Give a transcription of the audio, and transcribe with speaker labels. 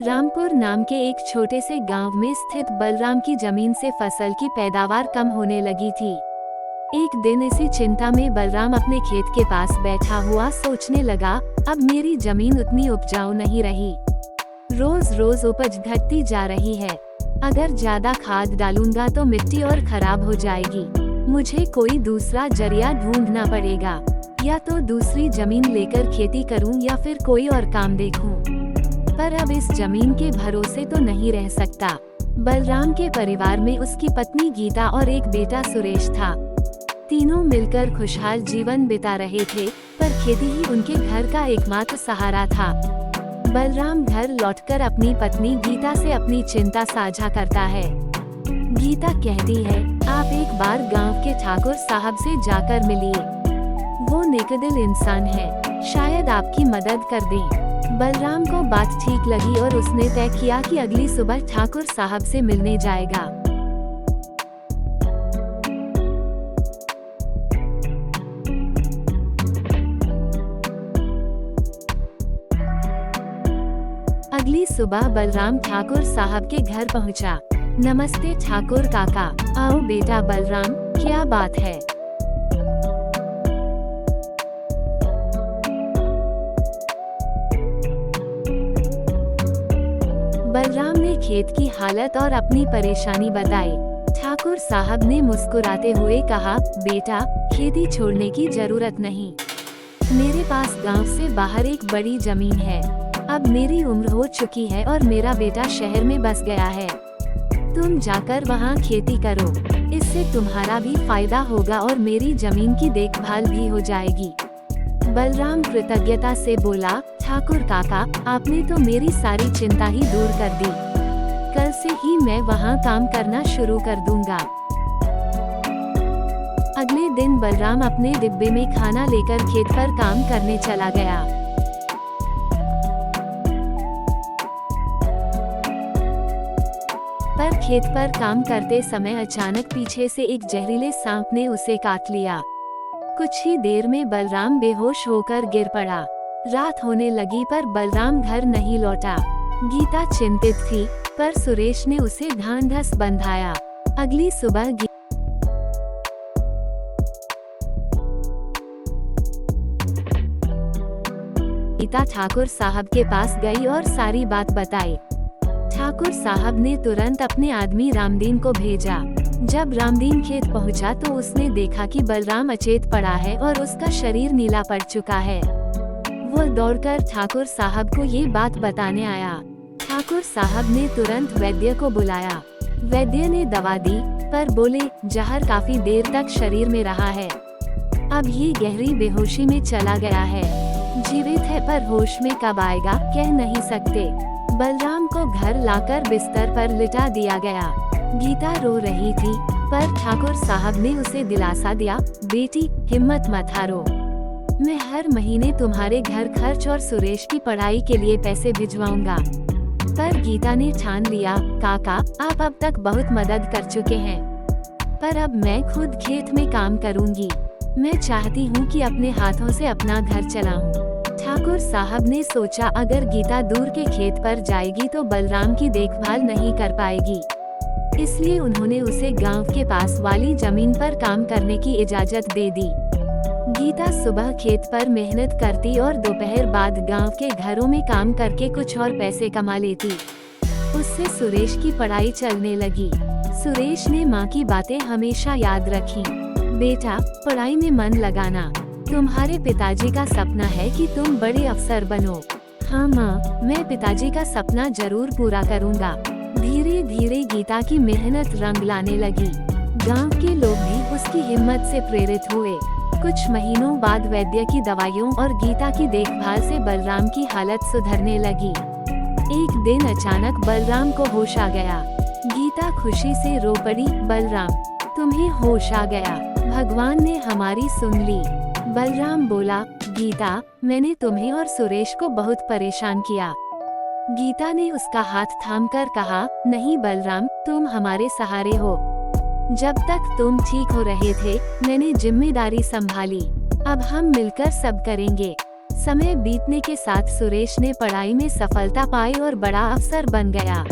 Speaker 1: रामपुर नाम के एक छोटे से गांव में स्थित बलराम की जमीन से फसल की पैदावार कम होने लगी थी। एक दिन इसी चिंता में बलराम अपने खेत के पास बैठा हुआ सोचने लगा, अब मेरी जमीन उतनी उपजाऊ नहीं रही। रोज रोज उपज घटती जा रही है। अगर ज्यादा खाद डालूंगा तो मिट्टी और खराब हो जाएगी। मुझे कोई दूसरा जरिया ढूंढना पड़ेगा, या तो दूसरी जमीन लेकर खेती करूं या फिर कोई और काम देखूं। पर अब इस जमीन के भरोसे तो नहीं रह सकता। बलराम के परिवार में उसकी पत्नी गीता और एक बेटा सुरेश था। तीनों मिलकर खुशहाल जीवन बिता रहे थे, पर खेती ही उनके घर का एकमात्र सहारा था। बलराम घर लौटकर अपनी पत्नी गीता से अपनी चिंता साझा करता है। गीता कहती है, आप एक बार गांव के ठाकुर साहब से जाकर मिलिए। वो नेकदिल इंसान है, शायद आपकी मदद कर दें। बलराम को बात ठीक लगी और उसने तय किया कि अगली सुबह ठाकुर साहब से मिलने जाएगा। अगली सुबह बलराम ठाकुर साहब के घर पहुंचा। नमस्ते ठाकुर काका। आओ बेटा बलराम, क्या बात है? बलराम ने खेत की हालत और अपनी परेशानी बताई। ठाकुर साहब ने मुस्कुराते हुए कहा, बेटा, खेती छोड़ने की जरूरत नहीं। मेरे पास गांव से बाहर एक बड़ी जमीन है। अब मेरी उम्र हो चुकी है और मेरा बेटा शहर में बस गया है। तुम जाकर वहां खेती करो, इससे तुम्हारा भी फायदा होगा और मेरी जमीन की देखभाल भी हो जाएगी। बलराम कृतज्ञता से बोला, ठाकुर काका, आपने तो मेरी सारी चिंता ही दूर कर दी। कल से ही मैं वहाँ काम करना शुरू कर दूंगा। अगले दिन बलराम अपने डिब्बे में खाना लेकर खेत पर काम करने चला गया। पर खेत पर काम करते समय अचानक पीछे से एक जहरीले सांप ने उसे काट लिया। कुछ ही देर में बलराम बेहोश होकर गिर पड़ा। रात होने लगी पर बलराम घर नहीं लौटा। गीता चिंतित थी, पर सुरेश ने उसे ढांढस बंधाया। अगली सुबह गीता ठाकुर साहब के पास गई और सारी बात बताई। ठाकुर साहब ने तुरंत अपने आदमी रामदीन को भेजा। जब रामदीन खेत पहुंचा तो उसने देखा कि बलराम अचेत पड़ा है और उसका शरीर नीला पड़ चुका है। वो दौड़कर ठाकुर साहब को ये बात बताने आया। ठाकुर साहब ने तुरंत वैद्य को बुलाया। वैद्य ने दवा दी, पर बोले, जहर काफी देर तक शरीर में रहा है। अब ये गहरी बेहोशी में चला गया है। जीवित है पर होश में कब आएगा कह नहीं सकते। बलराम को घर लाकर बिस्तर पर लिटा दिया गया। गीता रो रही थी, पर ठाकुर साहब ने उसे दिलासा दिया, बेटी, हिम्मत मत हारो। मैं हर महीने तुम्हारे घर खर्च और सुरेश की पढ़ाई के लिए पैसे भिजवाऊंगा। पर गीता ने ठान लिया, काका, आप अब तक बहुत मदद कर चुके हैं, पर अब मैं खुद खेत में काम करूंगी। मैं चाहती हूँ कि अपने हाथों से अपना घर चलाऊं। ठाकुर साहब ने सोचा, अगर गीता दूर के खेत पर जाएगी तो बलराम की देखभाल नहीं कर पाएगी, इसलिए उन्होंने उसे गांव के पास वाली जमीन पर काम करने की इजाजत दे दी। गीता सुबह खेत पर मेहनत करती और दोपहर बाद गांव के घरों में काम करके कुछ और पैसे कमा लेती। उससे सुरेश की पढ़ाई चलने लगी। सुरेश ने माँ की बातें हमेशा याद रखी। बेटा, पढ़ाई में मन लगाना। तुम्हारे पिताजी का सपना है कि तुम बड़े अफसर बनो। हाँ माँ, मैं पिताजी का सपना जरूर पूरा करूँगा। धीरे धीरे गीता की मेहनत रंग लाने लगी। गांव के लोग भी उसकी हिम्मत से प्रेरित हुए। कुछ महीनों बाद वैद्य की दवाइयों और गीता की देखभाल से बलराम की हालत सुधरने लगी। एक दिन अचानक बलराम को होश आ गया। गीता खुशी से रो पड़ी, बलराम, तुम्हें होश आ गया, भगवान ने हमारी सुन ली। बलराम बोला, गीता, मैंने तुम्हें और सुरेश को बहुत परेशान किया। गीता ने उसका हाथ थामकर कहा, नहीं बलराम, तुम हमारे सहारे हो। जब तक तुम ठीक हो रहे थे, मैंने जिम्मेदारी संभाली। अब हम मिलकर सब करेंगे। समय बीतने के साथ सुरेश ने पढ़ाई में सफलता पाई और बड़ा अफसर बन गया।